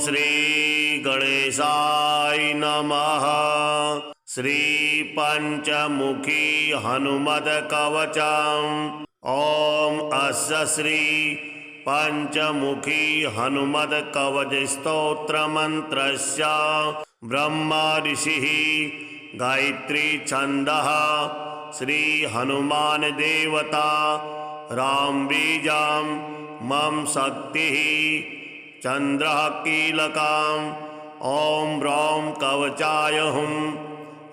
श्री गणेशाय नमः। श्री पंचमुखी हनुमद कवचम्। ओम अस्य श्री पंचमुखी हनुमद कवच स्तोत्र मंत्रस्य ब्रह्मा ऋषिः गायत्री छन्दः श्री हनुमान देवता राम बीजं मम शक्तिः चंद्रः कीलकम्। ओम ह्रौं कवचाय हुं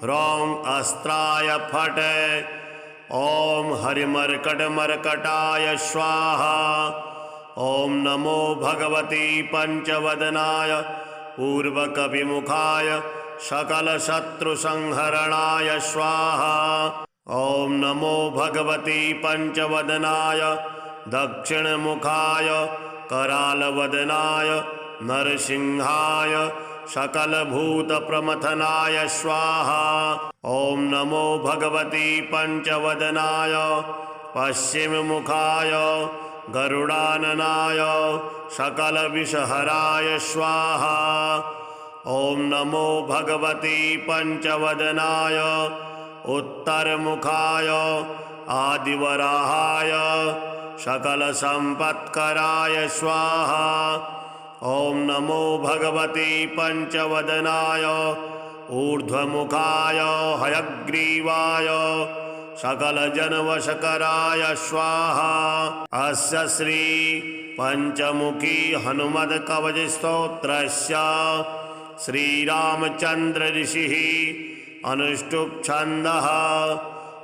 ह्रौं अस्त्राय फट। ओम हरिमर्कटमर्कटाय स्वाहा। ओम नमो भगवती पंचवदनाय पूर्वकविमुखाय सकलशत्रुसंहरणाय स्वाहा। ओम नमो भगवती पंचवदनाय दक्षिणमुखाय करालवदनाय नरसिंहाय सकलभूतप्रमथनाय स्वाहा। ओम नमो भगवती पंचवदनाय पश्चिममुखाय गरुडाननाय सकलविषहराय स्वाहा। ओम नमो भगवती पंचवदनाय उत्तरमुखाय आदिवराहाय सकलसम्पत्कराय स्वाहा। ओम नमो भगवती पंचवदनाय ऊर्ध्वमुखाय हयग्रीवाय सकलजनवशकराय स्वाहा। अस्य श्री पंचमुखी हनुमद कवच स्तोत्रस्य श्रीरामचंद्र ऋषिः अनुष्टुप् छन्दः।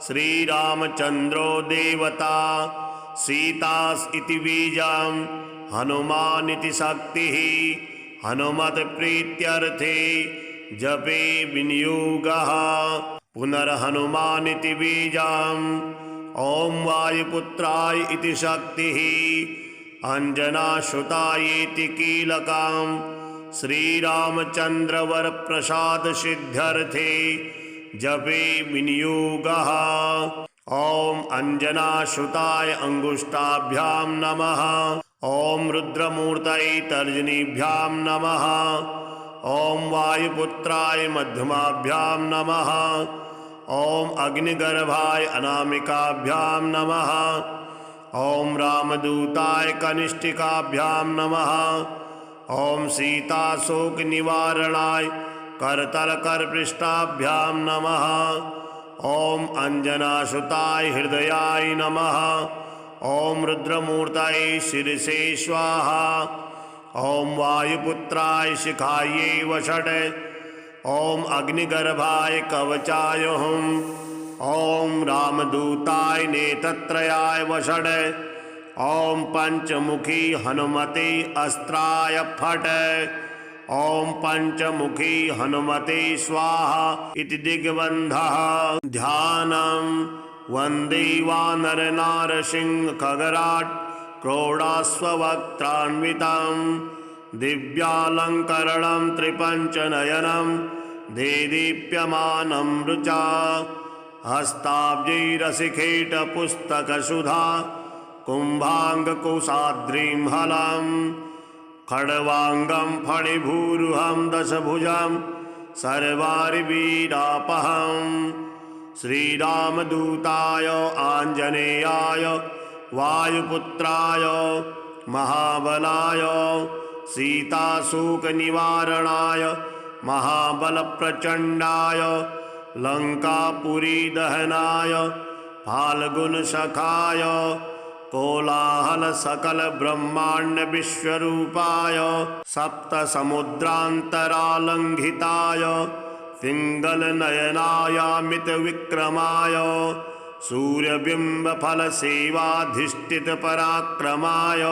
श्रीरामचंद्रो देवता सीतास् इति बीजं हनुमान् इति शक्तिः। हनुमत् प्रीत्यर्थे जपे विनियोगः। पुनर्हनुमान् इति बीजं ओम वायुपुत्राय इति शक्तिः। अंजनासुताय इति कीलकम्। श्रीरामचंद्र वर प्रसाद सिद्ध्यर्थे जपे विनियोगः। ओम अंजनासुताय अंगुष्ठाभ्यां नमः। ओम रुद्रमूर्तये तर्जनीभ्यां नमः। ओम वायुपुत्राय मध्यमाभ्यां नमः। ओम अग्निगर्भाय अनामिकाभ्यां नमः। ओम रामदूताय कनिष्ठिकाभ्यां नमः। ओम सीताशोक निवारणाय करतलकरपृष्ठाभ्यां नमः। ओम अंजनासुताय हृदयाय नमः। ओम रुद्रमूर्तये शिरसे स्वाहा। ओम वायुपुत्राय शिखायै वषट्। ओम अग्निगर्भाय कवचाय हुं। ओम रामदूताय नेत्रत्रयाय वषट्। ओम पंचमुखी हनुमते अस्त्राय फट्। ओम पंचमुखी हनुमते स्वाहा इति दिग्बन्धः। ध्यानं वन्दे वानर नारसिंह खगराट् क्रोडास्ववक्त्रान्वितं दिव्यालङ्करणं त्रिपञ्चनयनं देदीप्यमानं रुचा। हस्ताब्जैरशिखेटपुस्तकसुधा कुम्भाङ्गकोशाद्रिं हलं। खड्वाङ्गं फणिभूरुहं दशभुजं सर्वारिवीरापहम्। श्रीरामदूताय आञ्जनेयाय वायुपुत्राय महाबलाय सीताशोकनिवारणाय महाबलप्रचण्डाय लङ्कापुरीदहनाय फाल्गुनसखाय कोलाहल सकल ब्रह्मांड विश्वरूपाय सप्तसमुद्रान्तरालङ्घिताय पिङ्गलनयनायामित विक्रमाय सूर्यबिम्बफलसेवाधिष्ठित पराक्रमाय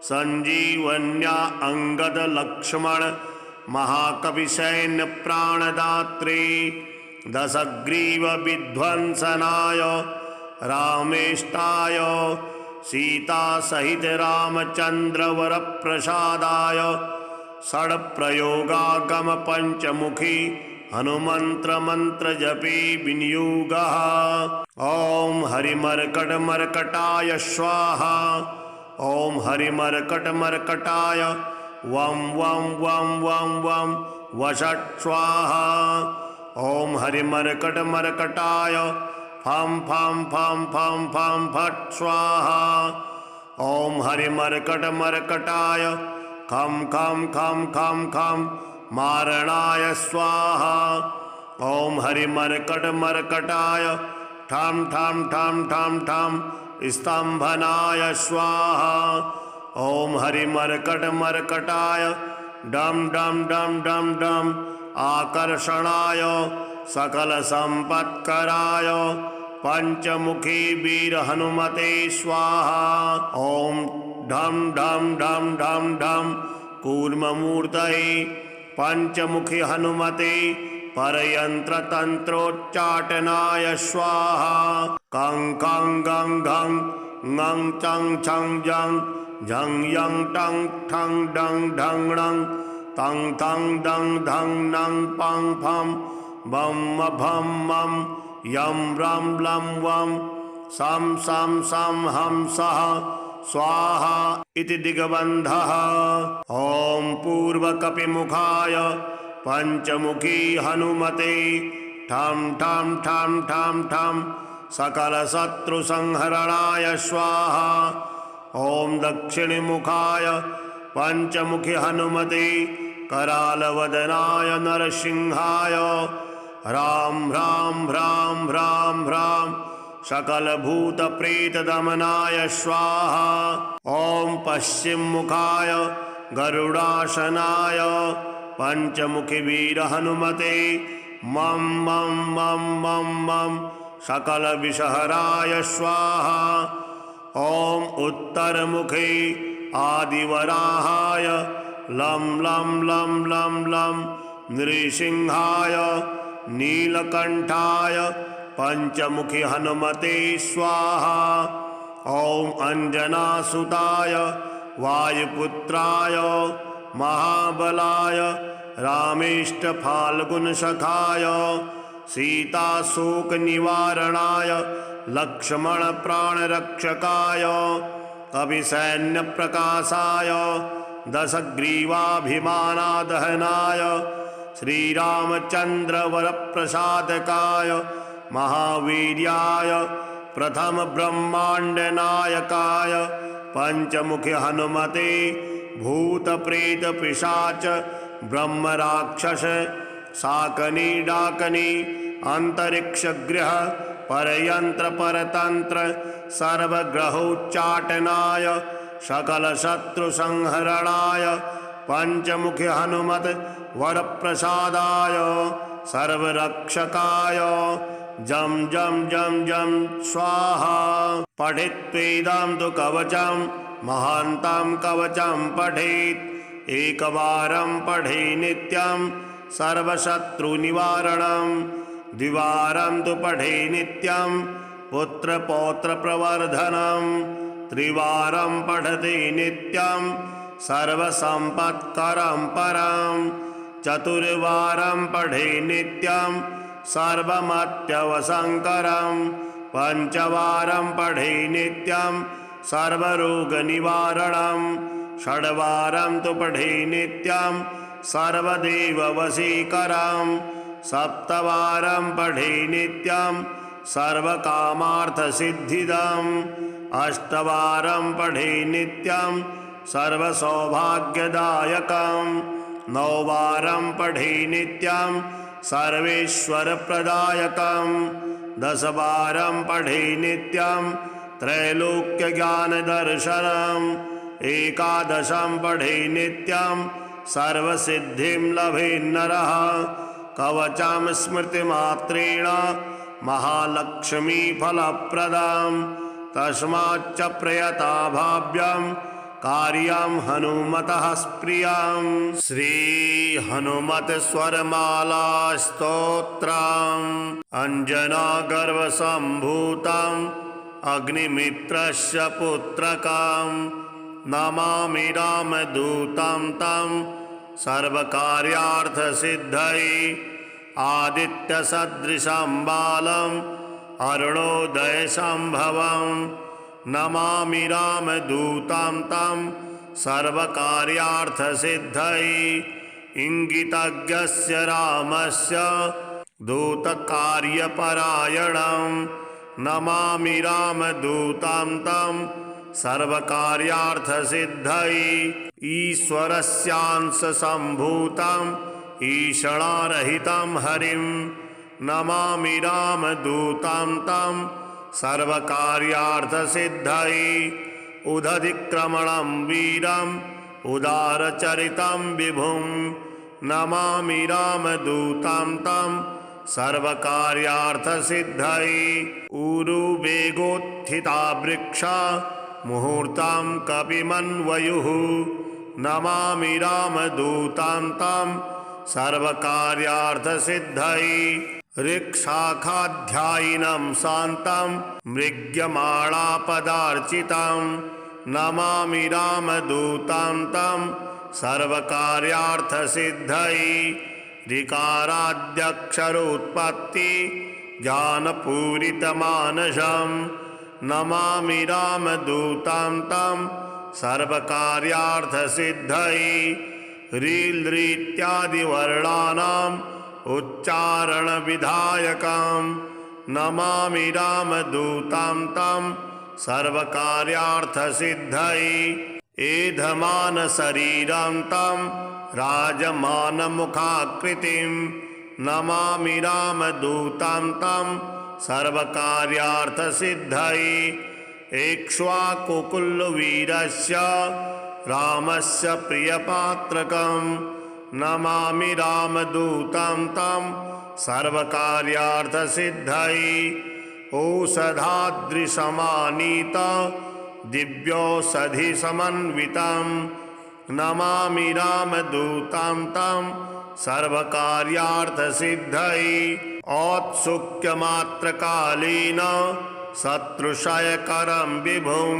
संजीवन्या अंगद लक्ष्मण महाकविसैन्य प्राणदात्री दशग्रीव विध्वंसनाय रामेष्टाय सीता सहित रामचंद्र वर प्रसादाय षड्प्रयोगागम पंचमुखी हनुमंत्र मंत्र जपे विनियोगः। ओम हरिमर्कट मर्कटाय स्वाहा। ओम हरिमर्कट मर्कटाय वं वं वं वं वं वषट् स्वाहा। ॐ हरिमर्कटमर्कटाय फं फं फं फं फं फट् स्वाहा। ॐ हरिमर्कटमर्कटाय खं खं खं खं खं मारणाय स्वाहा। ॐ हरिमर्कटमर्कटाय ठं ठं ठं ठं ठं स्तम्भनाय स्वाहा। ॐ हरिमर्कटमर्कटाय डं डं डं डं डं आकर्षणाय सकलसम्पत्कराय पंचमुखी वीर हनुमते स्वाहा। ॐ ढं ढं ढं ढं ढं कूर्ममूर्तये पंचमुखी हनुमते परयन्त्रतन्त्रोच्चाटनाय स्वाहा। कं कं गं घं ङं चं छं जं झं यं टं ठं डं ढं णं तं थं दं धं नं पं फं बं भं मं यं रं लं वं सं सं सं हं सः स्वाहा इति दिग्बन्धः। ॐ पूर्वकपिमुखाय पंचमुखी हनुमते ठं ठं ठं ठं ठं सकलशत्रुसंहरणाय स्वाहा। ॐ दक्षिणमुखाय पंचमुखी हनुमते करालवदनाय नरसिंहाय ह्रां ह्रां ह्रां ह्रां ह्रां सकलभूतप्रेतदमनाय स्वाहा। ॐ पश्चिममुखाय गरुडासनाय पंचमुखी वीर हनुमते मं मं मं मं मं सकलविषहराय स्वाहा। ॐ उत्तरमुखे आदिवराहाय लं लं लं लं लं नृसिंहाय नीलकंठाय पंचमुखी हनुमते स्वाहा। ॐ अंजनासुताय वायुपुत्राय महाबलाय रामेष्टफाल्गुनसखाय सीताशोकनिवारणाय लक्ष्मणप्राणरक्षकाय कविसैन्यप्रकाशाय दशग्रीवाभिमानादहनाय श्रीरामचन्द्रवरप्रसादकाय महावीर्याय प्रथम ब्रह्माण्डनायकाय पंचमुखी हनुमते भूतप्रेत पिशाच ब्रह्मराक्षस शाकनी डाकनी अंतरिक्षगृह परयंत्र परतंत्र सर्वग्रहोच्चाटनाय सकलशत्रुसंहरणाय पंचमुखी हनुमत वरप्रसादाय सर्वरक्षकाय जं जं जं जं स्वाहा। पठित्वेदं तु कवचं महान्तं कवचं पठेत् एकवारं पठे नित्यं सर्वशत्रुनिवारणं द्विवारं तु पठे नित्यं पुत्रपौत्रप्रवर्धनं त्रिवारं पठते नित्यं सर्वसम्पत्करं परं चतुर्वारं पठे नित्यं सर्वमत्यवसंकरं पंचवारं पठे नित्यं सर्वरोगनिवारणं षड्वारं तु पठे नित्यं सर्वदेववशीकरं सप्तवारं पठे नित्यं सर्वकामार्थसिद्धिदम् अष्टवारं पठे नित्यं सर्वसौभाग्यदायकं नौवारं पठे नित्यं सर्वेश्वरप्रदायकं दशवारं पठे नित्यं त्रैलोक्यज्ञानदर्शनम् एकादशं पठे नित्यं सर्वसिद्धिं लभेन्नरः कवचं स्मृतिमात्रेण महालक्ष्मीफलप्रदम् तस्माच्च प्रयता भाव्यं कार्यं हनुमतः स्प्रियम्। श्री हनुमत स्वरमाला स्तोत्रम् अंजनागर्भसम्भूतम् अग्निमित्रस्य पुत्रकम् नमामि रामदूतं तं सर्वकार्यार्थसिद्धये आदित्यसदृशं बालम् अरुणोदयसम्भवं नमामि रामदूतं तं सर्वकार्यार्थसिद्धये इंगितज्ञस्य रामस्य दूतकार्यपरायणं नमामि रामदूतं तं सर्वकार्यार्थसिद्धये ईश्वरस्यांशसम्भूतं ईषणारहितं हरिं नमामि रामदूतं तं सर्वकार्यार्थसिद्धये उदधिक्रमणं वीरम् उदारचरितं विभुं नमामि रामदूतं तं सर्वकार्यार्थसिद्धये ऊरुवेगोत्थिता वृक्षा मुहूर्तं कपिमन्वयुः नमामि रामदूतं तं सर्वकार्यार्थसिद्धये ऋक्शाखाध्यायिनं शान्तं मृग्यमाणापदार्चितं नमामि रामदूतं तं सर्वकार्यार्थसिद्धये ऋकाराद्यक्षरोत्पत्ति ज्ञानपूरितमानसं नमामि रामदूतं तं सर्वकार्यार्थसिद्धये रीलृत्यादिवर्णानाम् उच्चारणविधायकं नमामि रामदूतं तं सर्वकार्यार्थसिद्धये एधमानशरीरं तं राजमानमुखाकृतिं नमामि रामदूतं तं सर्वकार्यार्थसिद्धये इक्ष्वाकुकुलवीरस्य रामस्य प्रियपात्रकं नमामि रामदूतं तं सर्वकार्यार्थसिद्धये औषधाद्रिसमानीत दिव्यौषधिसमन्वितं नमामि रामदूतं तं सर्वकार्यार्थसिद्धये औत्सुक्यमात्रकालीन शत्रुक्षयकरं विभुं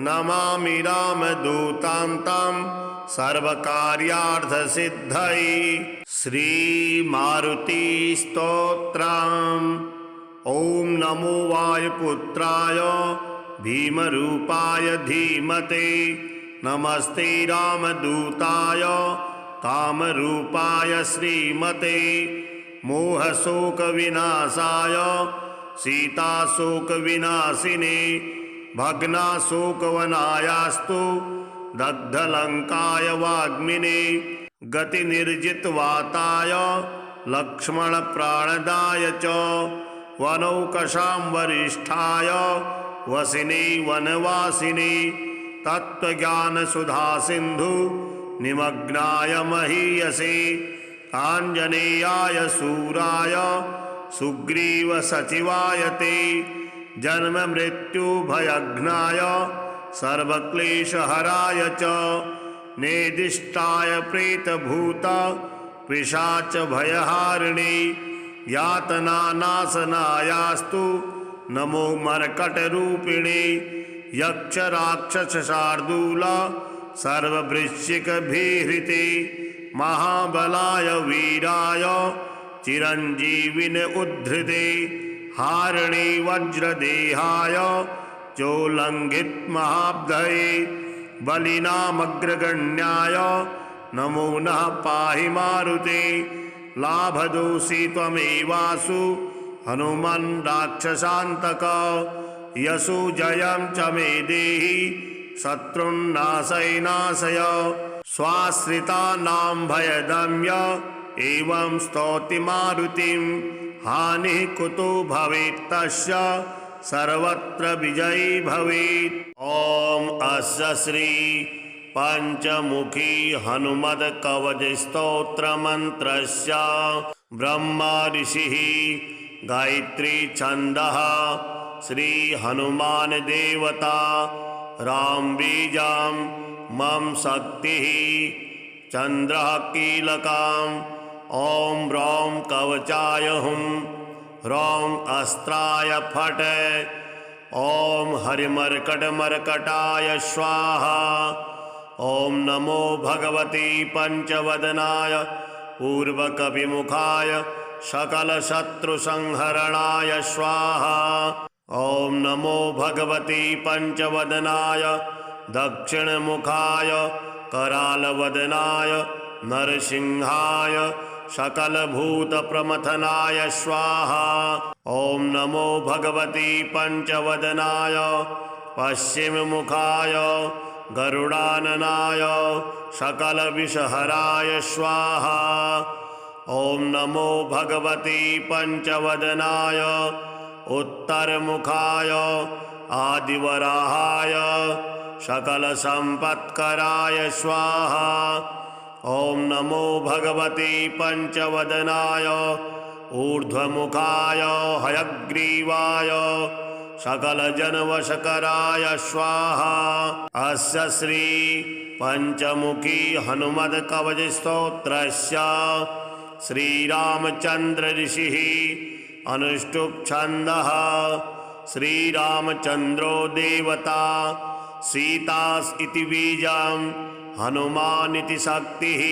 नमामि रामदूतं तं सर्वकार्यार्थसिद्धये श्रीमारुतिस्तोत्रम् ॐ नमो वायुपुत्राय भीमरूपाय धीमते नमस्ते रामदूताय कामरूपाय श्रीमते मोहशोकविनाशाय सीताशोकविनाशिने भग्नाशोकवनायास्तु दग्धलङ्काय वाग्मिने गतिनिर्जितवाताय लक्ष्मणप्राणदाय च वनौकशां वरिष्ठाय वसिने वनवासिने तत्त्वज्ञानसुधासिन्धु निमग्नाय महीयसे आञ्जनेयाय शूराय सुग्रीवसचिवाय ते जन्ममृत्युभयघ्नाय सर्वक्लेशहराय च नेदिष्टाय प्रेतभूत पिशाचभयहारिणे यातनानाशनायास्तु नमो मर्कटरूपिणे यक्षराक्षसशार्दूल सर्ववृश्चिकभीहृते महाबलाय वीराय चिरञ्जीविने उद्धृते हारिणे वज्रदेहाय चोल्लङ्घितमहाब्धये बलिनामग्रगण्याय नमो नः पाहि मारुते लाभदोषि त्वमेवासु हनुमन् राक्षसान्तक यशो जयं च मे देहि शत्रुन्नाशय नाशय स्वाश्रितानां भयदम्य एवं स्तौति मारुतिं हानिः कुतो भवेत् तस्य सर्वत्र विजयी भवेत्। ॐ अस्य श्री पंचमुखी हनुमत्कवचस्तोत्रमन्त्रस्य ब्रह्मा ऋषिः गायत्री छन्दः श्री हनुमान देवता राम बीजं मम शक्तिः चन्द्रः कीलकम् ॐ ह्रौं कवचाय हुं ह्रौं अस्त्राय फट् ॐ हरिमर्कटमर्कटाय स्वाहा। ॐ नमो भगवते पंचवदनाय पूर्वकविमुखाय सकलशत्रुसंहरणाय स्वाहा। ॐ नमो भगवते पंचवदनाय दक्षिणमुखाय करालवदनाय नरसिंहाय सकलभूतप्रमथनाय स्वाहा। ॐ नमो भगवती पंचवदनाय पश्चिममुखाय गरुडाननाय सकलविषहराय स्वाहा। ॐ नमो भगवती पंचवदनाय उत्तरमुखाय आदिवराहाय सकलसम्पत्कराय स्वाहा। ॐ नमो भगवती पंचवदनाय ऊर्ध्वमुखाय हयग्रीवाय सकलजनवशकराय स्वाहा। अस्य श्री पंचमुखी हनुमत्कवचस्तोत्रस्य श्रीरामचन्द्र ऋषिः अनुष्टुप् छन्दः। श्रीरामचन्द्रो देवता सीतास् इति बीजं हनुमान् इति शक्तिः।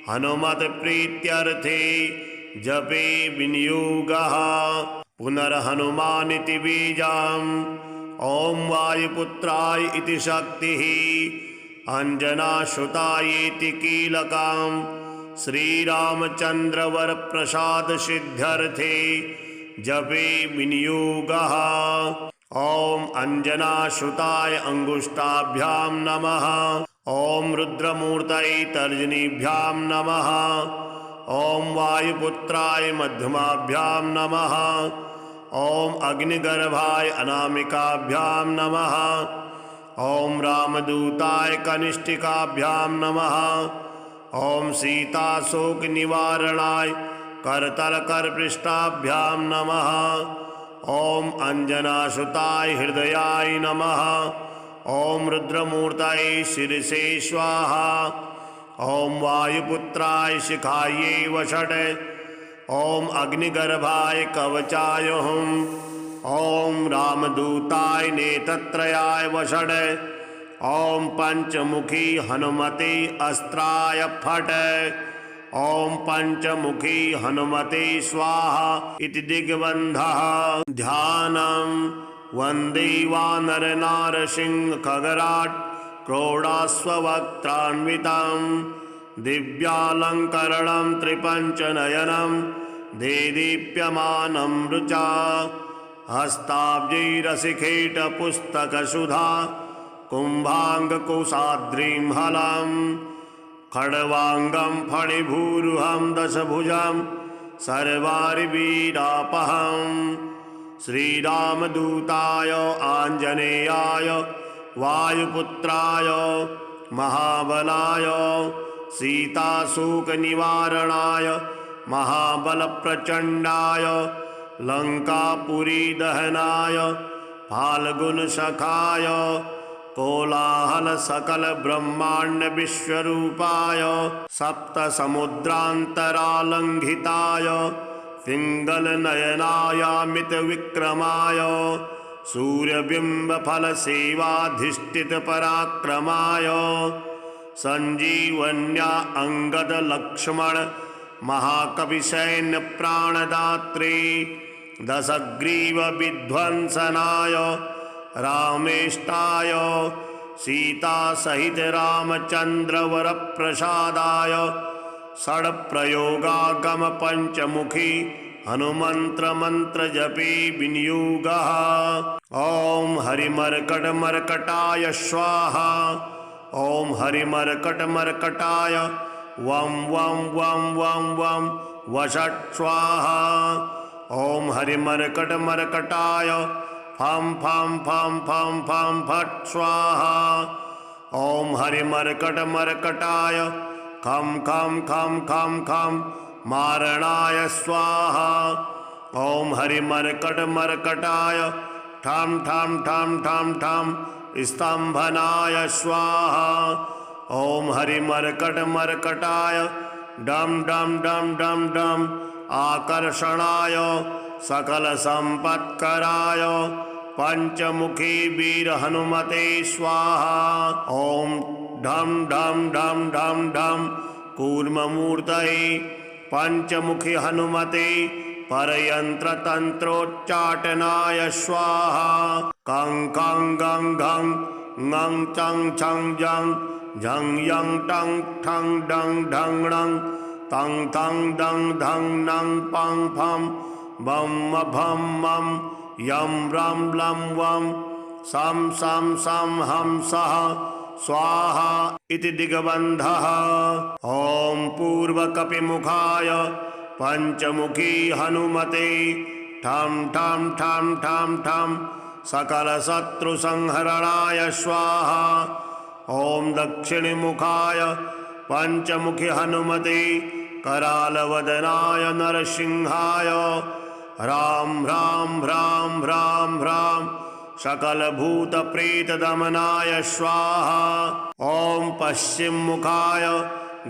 हनुमत्प्रीत्यर्थे जपे विनियोगः पुनर्हनुमान् इति बीजं। ॐ वायुपुत्राय इति शक्तिः अंजनासुताय इति कीलकं। श्रीरामचन्द्रवरप्रसाद सिद्ध्यर्थे जपे विनियोगः। ॐ अंजनासुताय अंगुष्ठाभ्यां नमः। ॐ रुद्रमूर्तये तर्जनीभ्यां नमः। ॐ वायुपुत्राय मध्यमाभ्यां नमः। ॐ अग्निगर्भाय अनामिकाभ्यां नमः। ॐ रामदूताय कनिष्ठिकाभ्यां नमः। ॐ सीताशोकनिवारणाय करतलकरपृष्ठाभ्यां नमः। ॐ अंजनासुताय हृदयाय नमः। ॐ रुद्रमूर्तये शिरसे स्वाहा। ॐ वायुपुत्राय शिखायै वषट्। ॐ अग्निगर्भाय कवचाय हुम्। ॐ रामदूताय नेत्रत्रयाय वषट्। ॐ पंचमुखी हनुमते अस्त्राय फट्। ॐ पंचमुखी हनुमते स्वाहा इति दिग्बन्धः। ध्यानं वन्दे वानरनारसिंह खगराट् क्रोडाश्ववक्त्रान्वितं दिव्यालङ्करणं त्रिपञ्चनयनं देदीप्यमानं रुचा। हस्ताब्जैरशिखेटपुस्तकसुधा कुम्भाङ्गकोशाद्रिं हलं। खड्वाङ्गं फणिभूरुहं दशभुजं सर्वारिवीरापहम्। श्रीरामदूताय आञ्जनेयाय वायुपुत्राय महाबलाय सीताशोकनिवारणाय महाबलप्रचण्डाय लङ्कापुरीदहनाय फाल्गुनसखाय कोलाहलसकलब्रह्माण्डविश्वरूपाय सप्तसमुद्रान्तरालङ्घिताय पिङ्गलनयनायामितविक्रमाय सूर्यबिम्बफलसेवाधिष्ठितपराक्रमाय सञ्जीवन्या अङ्गदलक्ष्मण महाकविसैन्यप्राणदात्रे दशग्रीवविध्वंसनाय रामेष्टाय सीतासहित रामचन्द्रवरप्रसादाय षड्प्रयोगागम पंचमुखी हनुमन्त्रमन्त्रजपे विनियोगः। ॐ हरिमर्कटमर्कटाय स्वाहा। ॐ हरिमर्कटमर्कटाय वं वं वं वं वं वषट् स्वाहा। ॐ हरिमर्कटमर्कटाय फं फं फं फं फं फट् स्वाहा। ॐ हरिमर्कटमर्कटाय खं खं खं खं खं मारणाय स्वाहा। ॐ हरिमर्कटमर्कटाय ठं ठं ठं ठं ठं स्तम्भनाय स्वाहा। ॐ हरिमर्कटमर्कटाय डं डं डं डं डं आकर्षणाय सकलसम्पत्कराय पंचमुखी वीर हनुमते स्वाहा। ॐ ढं ढं ढं ढं ढं कूर्ममूर्तये पंचमुखी हनुमते परयंत्रतंत्रोच्चाटनाय स्वाहा। कं कं गं गं ngं चं छं जं झं यं टं ठं डं ढं णं तं थं दं धं नं पं फं बं भं मं यं रं लं वं सं सं सं हं सः स्वाहा इति दिग्बन्धः। ॐ पूर्वकपिमुखाय पंचमुखी हनुमते ठं ठं ठं ठं ठं सकलशत्रुसंहरणाय स्वाहा। ॐ दक्षिणमुखाय पंचमुखी हनुमते करालवदनाय नरसिंहाय ह्रां ह्रां ह्रां ह्रां ह्रां सकलभूतप्रेतदमनाय स्वाहा। ॐ पश्चिममुखाय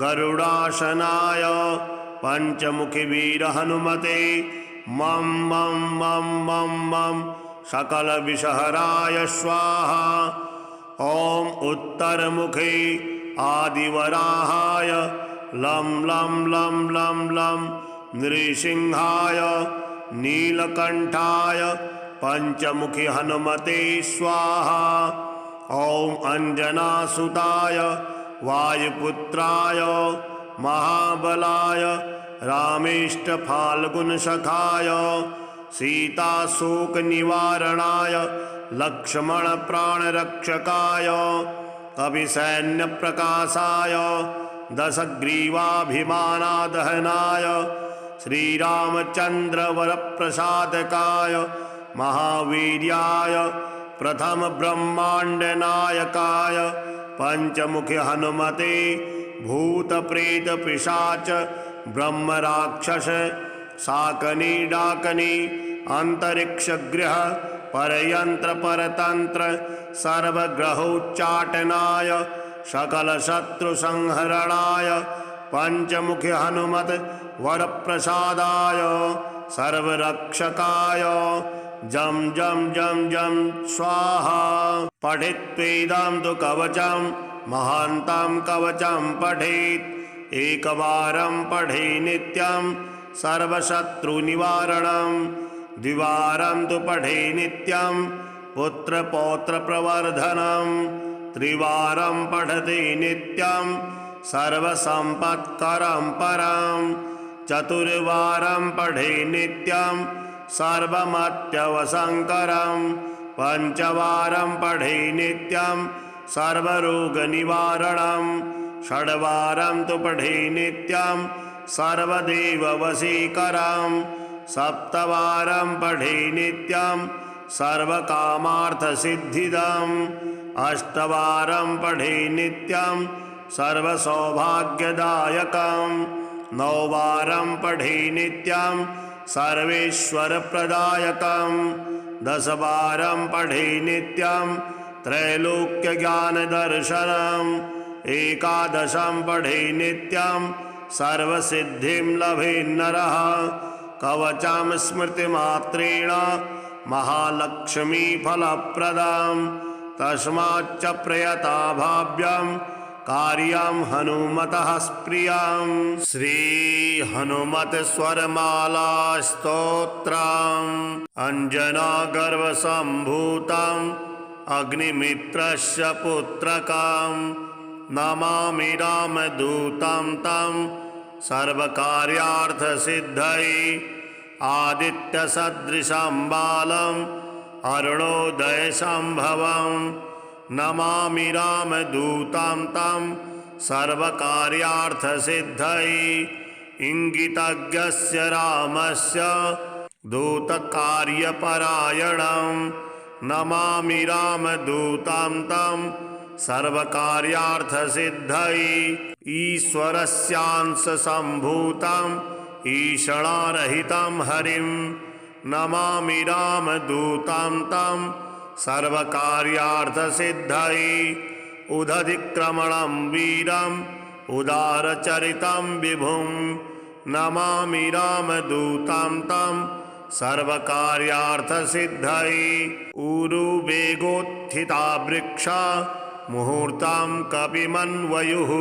गरुडासनाय पंचमुखी वीर हनुमते मं मं मं मं मं सकलविषहराय स्वाहा। ॐ उत्तरमुखे आदिवराहाय लं लं लं लं लं नृसिंहाय नीलकंठाय पंचमुखी हनुमते स्वाहा। ॐ अंजनासुताय वायुपुत्राय महाबलाय रामेष्टफाल्गुनसखाय सीताशोकनिवारणाय लक्ष्मणप्राणरक्षकाय कविसैन्यप्रकाशाय दशग्रीवाभिमानादहनाय श्रीरामचन्द्रवरप्रसादकाय महावीर्याय प्रथम ब्रह्माण्डनायकाय पंचमुखी हनुमते भूत प्रेत पिशाच ब्रह्म राक्षस शाकनी डाकनी अंतरिक्ष गृह परयंत्र परतंत्र सर्वग्रहोच्चाटनाय सकल शत्रु संहरणाय पंचमुखी हनुमत वरप्रसादाय सर्वरक्षकाय जम जम जम जम स्वाहा। पठित्वेदं तु कवचं महान्तं कवचं पठेत् एकवारं पठे नित्यं सर्वशत्रुनिवारणं द्विवारं तु पठे नित्यं पुत्रपौत्रप्रवर्धनं त्रिवारं पठते नित्यं सर्वसम्पत्करं परं चतुर्वारं पठे नित्यं सर्वमत्यवसंकरं पंचवारं पठे नित्यं सर्वरोगनिवारणं षड्वारं तु पठे नित्यं सर्वदेववशीकरं सप्तवारं पठे नित्यं सर्वकामार्थसिद्धिदम् अष्टवारं पठे नित्यं सर्वसौभाग्यदायकं नौवारं पठे नित्यं सर्वेश्वरप्रदायकं दशवारं पठे नित्यं त्रैलोक्यज्ञानदर्शनम् एकादशं पठे नित्यं सर्वसिद्धिं लभेन्नरः कवचं स्मृतिमात्रेण महालक्ष्मीफलप्रदं तस्माच्च प्रयता भाव्यं कार्यं हनुमतः प्रियं। श्री हनुमत स्वरमाला स्तोत्रम् अंजनागर्भसम्भूतम् अग्निमित्रस्य पुत्रकं नमामि रामदूतं तं सर्वकार्यार्थसिद्धये आदित्यसदृशं बालम् अरुणोदयसम्भवं नमामि रामदूतं तं सर्वकार्यार्थसिद्धये इंगितज्ञस्य रामस्य दूतकार्यपरायणं नमामि रामदूतं तं सर्वकार्यार्थसिद्धये ईश्वरस्यांशसम्भूतं ईषणारहितं हरिं नमामि रामदूतं तं सर्वकार्यार्थसिद्धये उदधिक्रमणं वीरम् उदारचरितं विभुं नमामि रामदूतं तं सर्वकार्यार्थसिद्धये ऊरुवेगोत्थिता वृक्षा मुहूर्तं कविमन्वयुः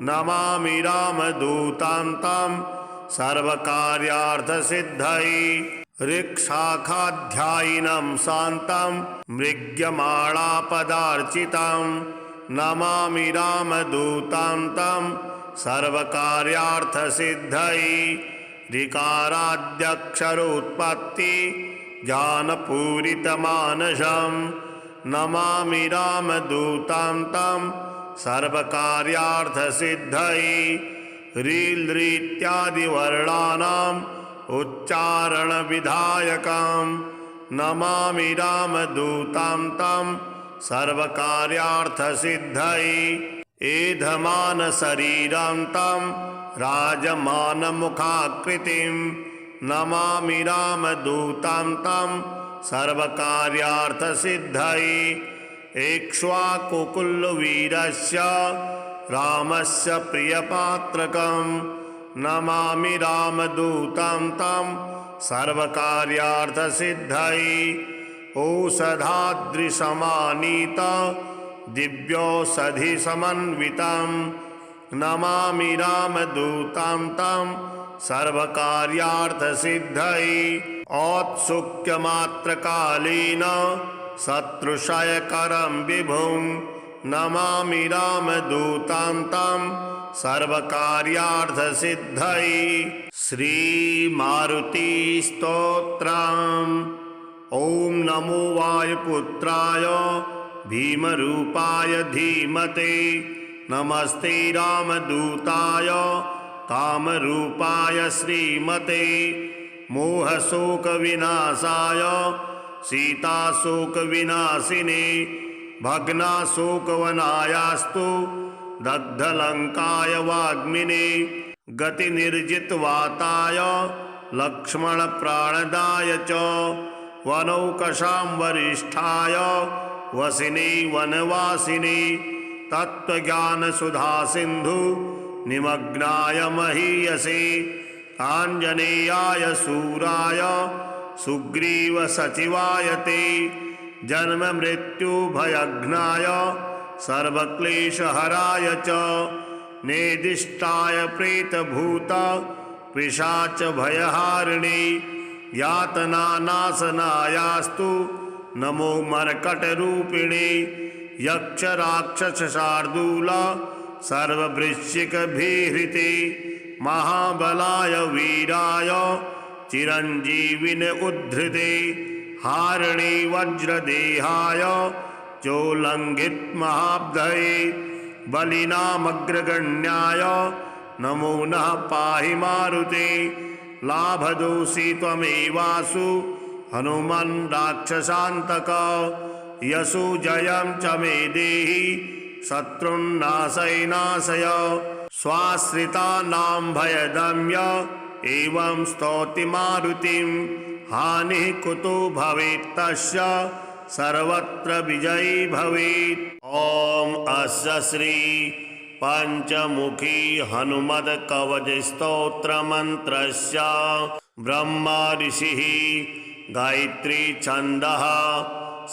नमामि रामदूतं तं सर्वकार्यार्थसिद्धये ऋक्शाखाध्यायिनं शान्तं मृग्यमालापदार्चितं नमामि रामदूतं तं सर्वकार्यार्थसिद्धये ऋकाराद्यक्षरोत्पत्ति ज्ञानपूरितमानसं नमामि रामदूतं तं सर्वकार्यार्थसिद्धये ह्रील्रीत्यादिवर्णानाम् उच्चारणविधायकं नमामि रामदूतं तं सर्वकार्यार्थसिद्धये एधमानशरीरं तं राजमानमुखाकृतिं नमामि रामदूतं तं सर्वकार्यार्थसिद्धये इक्ष्वाकुकुलवीरस्य रामस्य प्रियपात्रकं नमामि रामदूतं तं सर्वकार्यार्थसिद्धये औषधाद्रिसमानीत दिव्यौषधिसमन्वितं नमामि रामदूतं तं सर्वकार्यार्थसिद्धये औत्सुक्यमात्रकालेन शत्रुक्षयकरं विभुं नमामि रामदूतं तं सर्वकार्यार्थसिद्धये श्रीमारुतिस्तोत्रम् ॐ नमो वायुपुत्राय भीमरूपाय धीमते नमस्ते रामदूताय कामरूपाय श्रीमते मोहशोकविनाशाय सीताशोकविनाशिने भग्नाशोकवनायास्तु दग्धलङ्काय वाग्मिने गतिनिर्जितवाताय लक्ष्मणप्राणदाय च वनौकशां वरिष्ठाय वसिने वनवासिने तत्त्वज्ञानसुधासिन्धु निमग्नाय महीयसे आञ्जनेयाय शूराय सुग्रीवसचिवाय ते जन्ममृत्युभयघ्नाय सर्वक्लेशहराय च नेदिष्टाय प्रेतभूत पिशाचभयहारिणे यातनानाशनायास्तु नमो मर्कटरूपिणे यक्षराक्षसशार्दूल सर्ववृश्चिकभीहृते महाबलाय वीराय चिरञ्जीविने उद्धृते हारिणे वज्रदेहाय चोल्लङ्घितमहाब्धये बलिनामग्रगण्याय नमो नः पाहि मारुते लाभदोषि त्वमेवासु हनुमन् राक्षसान्तक यशो जयं च मे देहि शत्रुन्नाशय नाशय स्वाश्रितानां भयदम्य एवं स्तौति मारुतिं हानिः कुतो भवेत् तस्य सर्वत्र विजयी भवेत्। ॐ अस्य श्री पंचमुखी हनुमत्कवचस्तोत्रमन्त्रस्य ब्रह्मा ऋषिः गायत्री छन्दः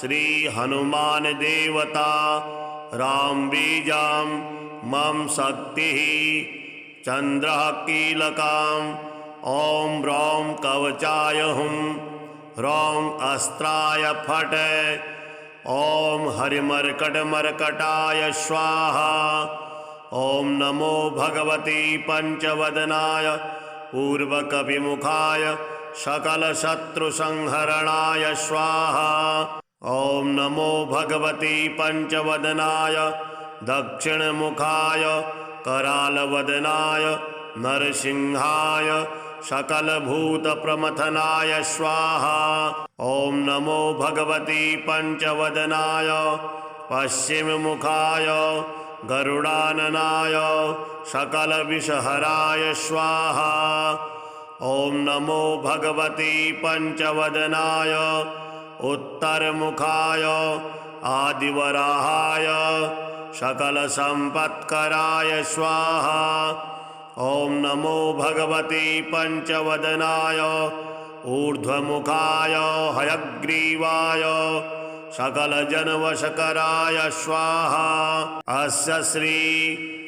श्री हनुमान देवता राम बीजं मम शक्तिः चन्द्रः कीलकम् ॐ ह्रौं कवचाय हुं ह्रौं अस्त्राय फट् ॐ हरिमर्कटमर्कटाय स्वाहा ॐ नमो भगवते पंचवदनाय पूर्वकपिमुखाय सकलशत्रुसंहरणाय स्वाहा ॐ नमो भगवते पंचवदनाय दक्षिणमुखाय करालवदनाय नरसिंहाय सकलभूतप्रमथनाय स्वाहा ॐ नमो भगवते पंचवदनाय पश्चिममुखाय गरुडाननाय सकलविषहराय स्वाहा ॐ नमो भगवते पंचवदनाय उत्तरमुखाय आदिवराहाय सकलसम्पत्कराय स्वाहा ॐ नमो भगवते पंचवदनाय ऊर्ध्वमुखाय हयग्रीवाय सकलजनवशकराय स्वाहा अस्य श्री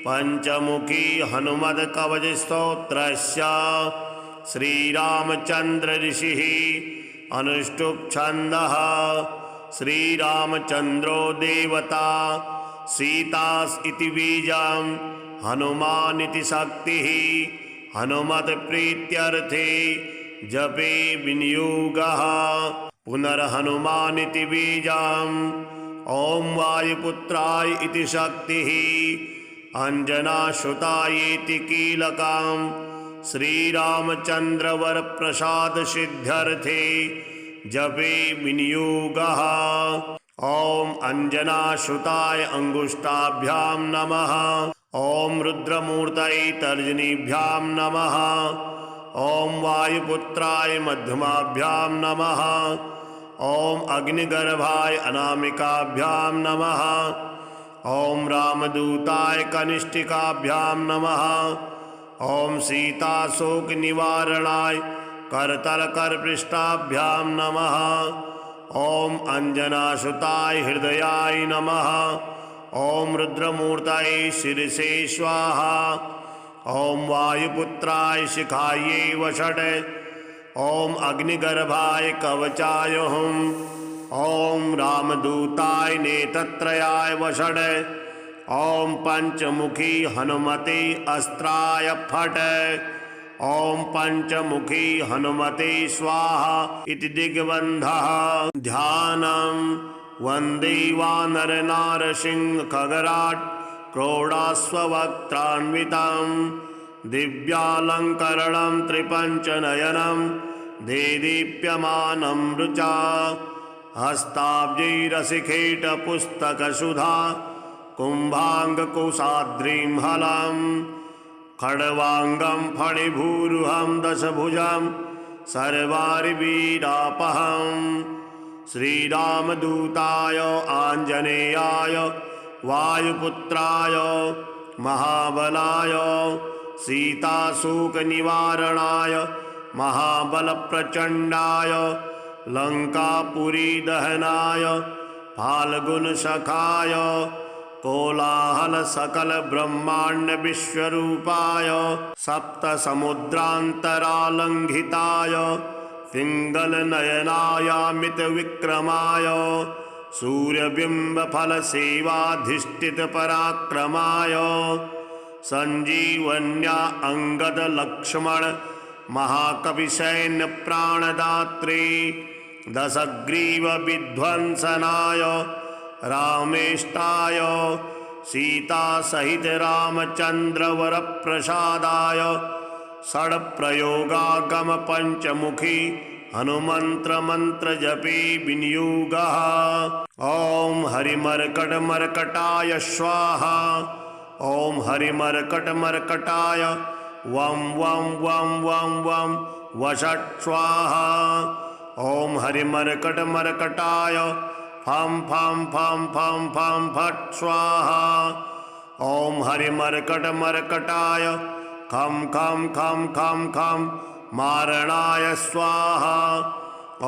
पंचमुखी हनुमत्कवचस्तोत्रस्य श्रीरामचन्द्र ऋषिः अनुष्टुप् छन्दः श्रीरामचन्द्रो देवता सीतास् इति बीजं हनुमान् इति शक्तिः हनुमत्प्रीत्यर्थे जपे विनियोगः पुनर्हनुमान् इति बीजं ॐ वायुपुत्राय इति शक्तिः अंजनासुताय इति कीलकं श्रीरामचन्द्रवरप्रसादसिद्ध्यर्थे जपे विनियोगः ॐ अंजनासुताय अंगुष्ठाभ्यां नमः ॐ रुद्रमूर्तये तर्जनीभ्यां नमः ॐ वायुपुत्राय मध्यमाभ्यां नमः ॐ अग्निगर्भाय अनामिकाभ्यां नमः ॐ रामदूताय कनिष्ठिकाभ्यां नमः ॐ सीताशोकनिवारणाय करतलकरपृष्ठाभ्यां नमः ॐ अंजनासुताय हृदयाय नमः ॐ रुद्रमूर्तये शिरसे स्वाहा ॐ वायुपुत्राय शिखायै वषट् ॐ अग्निगर्भाय कवचाय हुम् ॐ रामदूताय नेत्रत्रयाय वषट् ॐ पंचमुखी हनुमते अस्त्राय फट् ॐ पंचमुखी हनुमते स्वाहा इति दिग्बन्धः ध्यानं वन्दे वानरनारसिंह खगराट् क्रोडाश्ववक्त्रान्वितं दिव्यालङ्करणं त्रिपञ्चनयनं देदीप्यमानं रुचा हस्ताब्जैरशिखेटपुस्तकसुधा कुम्भाङ्गकोशाद्रिं हलं खड्वाङ्गं फणिभूरुहं दशभुजं सर्वारिवीरापहं श्रीरामदूताय आञ्जनेयाय वायुपुत्राय महाबलाय सीताशोकनिवारणाय महाबलप्रचण्डाय लङ्कापुरीदहनाय फाल्गुनसखाय कोलाहलसकलब्रह्माण्डविश्वरूपाय सप्तसमुद्रान्तरालङ्घिताय पिङ्गलनयनायामितविक्रमाय सूर्यबिम्बफलसेवाधिष्ठितपराक्रमाय सञ्जीवन्या अङ्गदलक्ष्मण महाकविसैन्यप्राणदात्रे दशग्रीवविध्वंसनाय रामेष्टाय सीतासहित रामचन्द्रवरप्रसादाय षड्प्रयोगागम पंचमुखी हनुमन्त्रमन्त्रजपे विनियोगः ॐ हरिमर्कटमर्कटाय स्वाहा ॐ हरिमर्कटमर्कटाय वं वं वं वं वं वषट् स्वाहा ॐ हरिमर्कटमर्कटाय फं फं फं फं फं फट् स्वाहा ॐ हरिमर्कटमर्कटाय खं खं खं खं खं मारणाय स्वाहा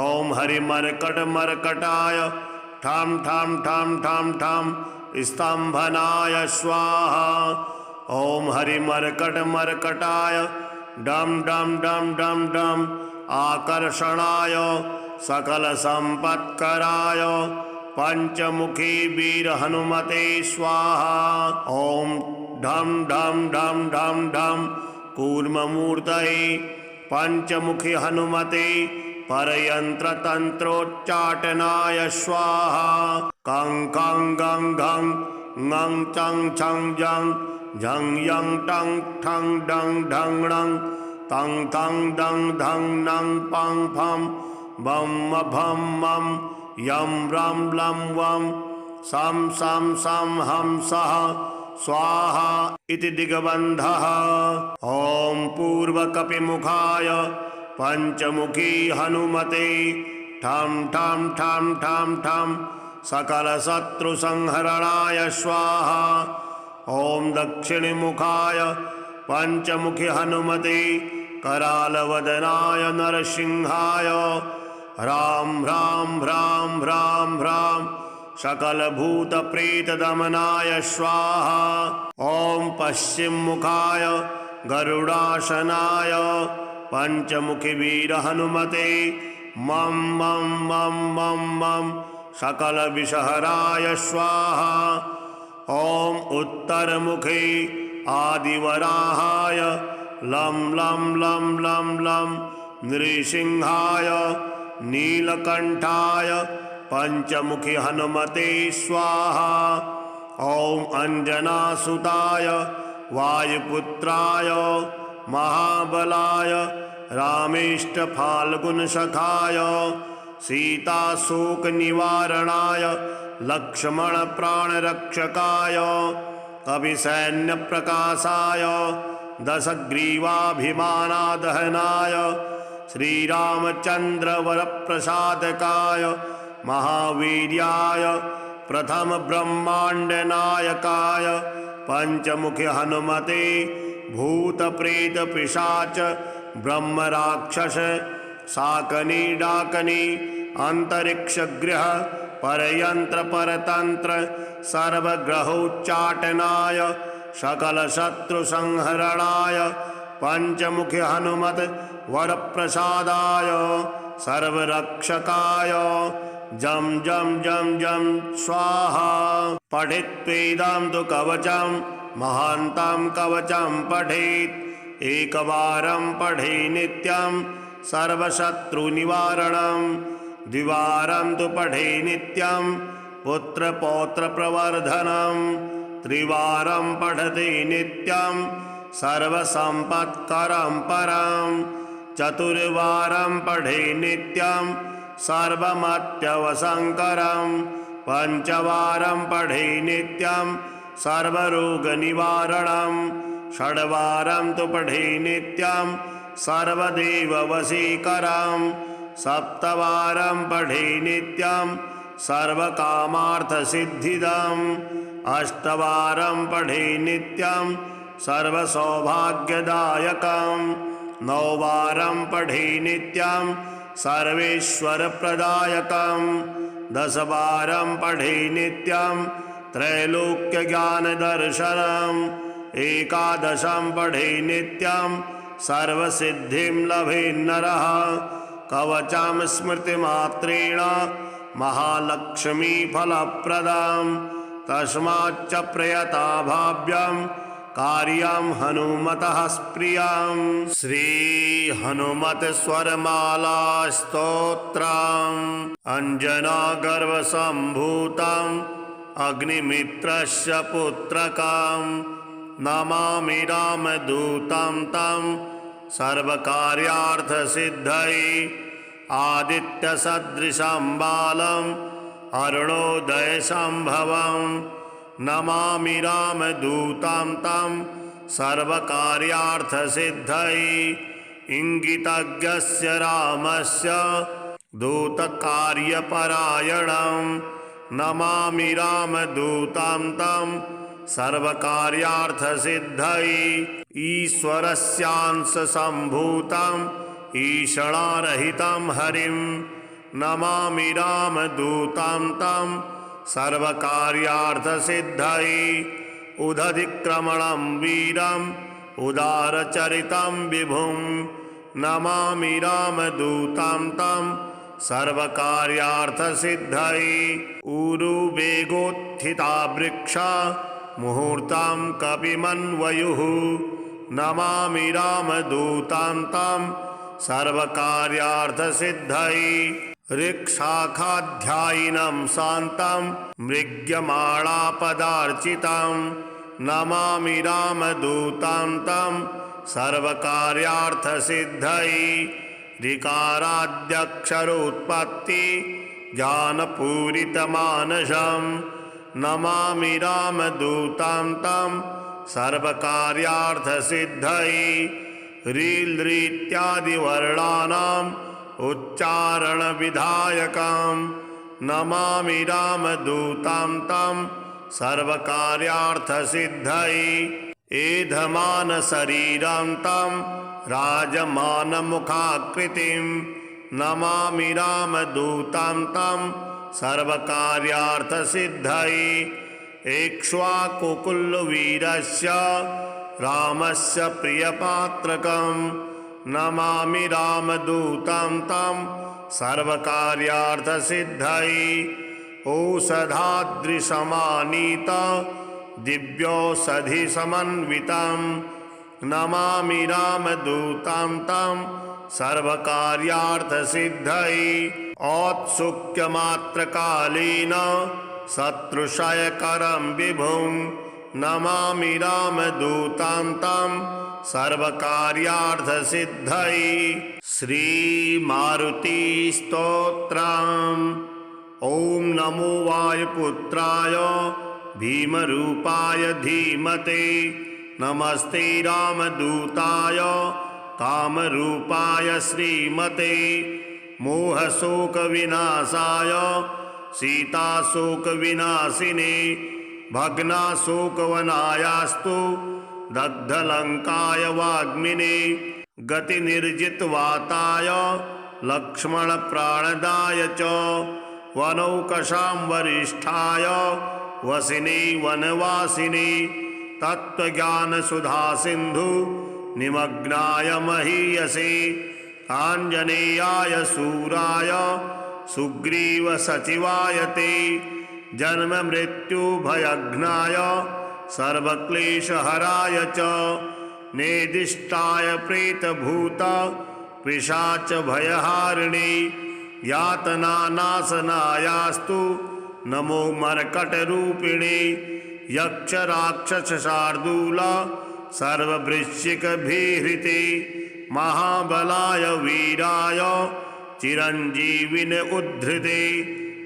ॐ हरिमर्कटमर्कटाय ठं ठं ठं ठं ठं स्तम्भनाय स्वाहा ॐ हरिमर्कटमर्कटाय डं डं डं डं डं आकर्षणाय सकलसम्पत्कराय पंचमुखी वीर हनुमते स्वाहा ॐ ढं ढं ढं ढं ढं कूर्ममूर्तये पंचमुखी हनुमते परयन्त्रतन्त्रोच्चाटनाय स्वाहा कं कं गं घं ङं चं छं जं झं यं टं ठं डं ढं णं तं थं दं धं नं पं फं बं भं मं यं रं लं वं सं सं सं हं सः स्वाहा इति दिग्बन्धः ॐ पूर्वकपिमुखाय पंचमुखी हनुमते ठं ठं ठं ठं ठं सकलशत्रुसंहरणाय स्वाहा ॐ दक्षिणमुखाय पंचमुखी हनुमते करालवदनाय नरसिंहाय ह्रां ह्रां ह्रां ह्रां ह्रां सकलभूतप्रेतदमनाय स्वाहा ॐ पश्चिममुखाय गरुडासनाय पंचमुखी वीर हनुमते मम मम मम मम मम सकल विषहराय स्वाहा। ओम उत्तरमुखे आदिवराहाय लं लं लं लं लं नृसिंहाय नीलकंठाय पंचमुखी हनुमते स्वाहा। ओम अंजनासुताय वायुपुत्राय महाबलाय रामेष्टफाल्गुनसखाय सीताशोकनिवारणाय लक्ष्मण प्राणरक्षकाय कविसैन्यप्रकाशाय दशग्रीवाभिमानादहनाय श्रीरामचन्द्रवरप्रसादकाय महावीर्याय प्रथम ब्रह्माण्डनायकाय पंचमुखी हनुमते भूतप्रेत पिशाच ब्रह्मराक्षस शाकनी डाकनी अंतरिक्षगृह परयंत्र परतंत्र सर्वग्रहोच्चाटनाय सकल शत्रु संहरणाय पंचमुखी हनुमत वरप्रसादाय सर्वरक्षकाय जम जम जम जम स्वाहा। पठित्वेदं तु कवचं महान्तं कवचं पठेत् एकवारं पठे नित्यं सर्वशत्रुनिवारणं द्विवारं तु पठे नित्यं पुत्रपौत्रप्रवर्धनं त्रिवारं पठते नित्यं सर्वसम्पत्करं परं चतुर्वारं पठे नित्यं सर्वमत्यवसंकरं पंचवारं पठे नित्यं सर्वरोगनिवारणं षड्वारं तु पठे नित्यं सर्वदेववशीकरं सप्तवारं पठे नित्यं सर्वकामार्थसिद्धिदम् अष्टवारं पठे नित्यं सर्वसौभाग्यदायकं नौवारं पठे नित्यं सर्वेश्वरप्रदायकं दशवारं पठे नित्यं त्रैलोक्यज्ञानदर्शनम् एकादशं पठे नित्यं सर्वसिद्धिं लभेन्नरः कवचं स्मृतिमात्रेण महालक्ष्मीफलप्रदं तस्माच्च प्रयता भाव्यं कार्यं हनुमतः प्रियं। श्री हनुमत स्वरमाला स्तोत्रम् अंजनागर्भसम्भूतम् अग्निमित्रस्य पुत्रकं नमामि रामदूतं तं सर्वकार्यार्थसिद्धये आदित्यसदृशं बालम् अरुणोदयसम्भवं नमामि रामदूतं तं सर्वकार्यार्थसिद्धये इंगितज्ञस्य रामस्य दूतकार्यपरायणं नमामि रामदूतं तं सर्वकार्यार्थसिद्धये ईश्वरस्यांशसम्भूतं ईषणारहितं हरिं नमामि रामदूतं तं सर्वकार्यार्थसिद्धये उदधिक्रमणं वीरम् उदारचरितं विभुं नमामि रामदूतं तं सर्वकार्यार्थसिद्धये ऊरुवेगोत्थिता वृक्षा मुहूर्तं कपिमन्वयुः नमामि रामदूतं तं सर्वकार्यार्थसिद्धये ऋक्शाखाध्यायिनं शान्तं मृग्यमाणापदार्चितं नमामि रामदूतं तं सर्वकार्यार्थसिद्धये ऋकाराद्यक्षरोत्पत्ति ज्ञानपूरितमानसं नमामि रामदूतं तं सर्वकार्यार्थसिद्धये रीलृत्यादिवर्णानाम् उच्चारणविधायकं नमामि रामदूतं तं सर्वकार्यार्थसिद्धये एधमानशरीरं तं राजमानमुखाकृतिं नमामि रामदूतं तं सर्वकार्यार्थसिद्धये एक्ष्वाकुकुलवीरस्य रामस्य प्रियपात्रकं नमामि रामदूतं तं सर्वकार्यार्थसिद्धये औषधाद्रिसमानीत दिव्यौषधिसमन्वितं नमामि रामदूतं तं सर्वकार्यार्थसिद्धये औत्सुक्यमात्रकालेन शत्रुक्षयकरं विभुं नमामि रामदूतं तं सर्वकार्यार्थसिद्धये श्रीमारुतिस्तोत्रम्। ॐ नमो वायुपुत्राय भीमरूपाय धीमते नमस्ते रामदूताय कामरूपाय श्रीमते मोहशोकविनाशाय सीताशोकविनाशिने भग्नाशोकवनायास्तु दग्धलङ्काय वाग्मिने गतिनिर्जितवाताय लक्ष्मणप्राणदाय च वनौकशां वरिष्ठाय वसिने वनवासिने तत्त्वज्ञानसुधासिन्धु निमग्नाय महीयसे आञ्जनेयाय शूराय सुग्रीवसचिवाय ते जन्ममृत्युभयघ्नाय सर्वक्लेशहराय च नेदिष्टाय प्रेतभूत पिशाचभयहारिणे यातनानाशनायास्तु नमो मर्कटरूपिणे यक्षराक्षसशार्दूल सर्ववृश्चिकभीहृते महाबलाय वीराय चिरञ्जीविने उद्धृते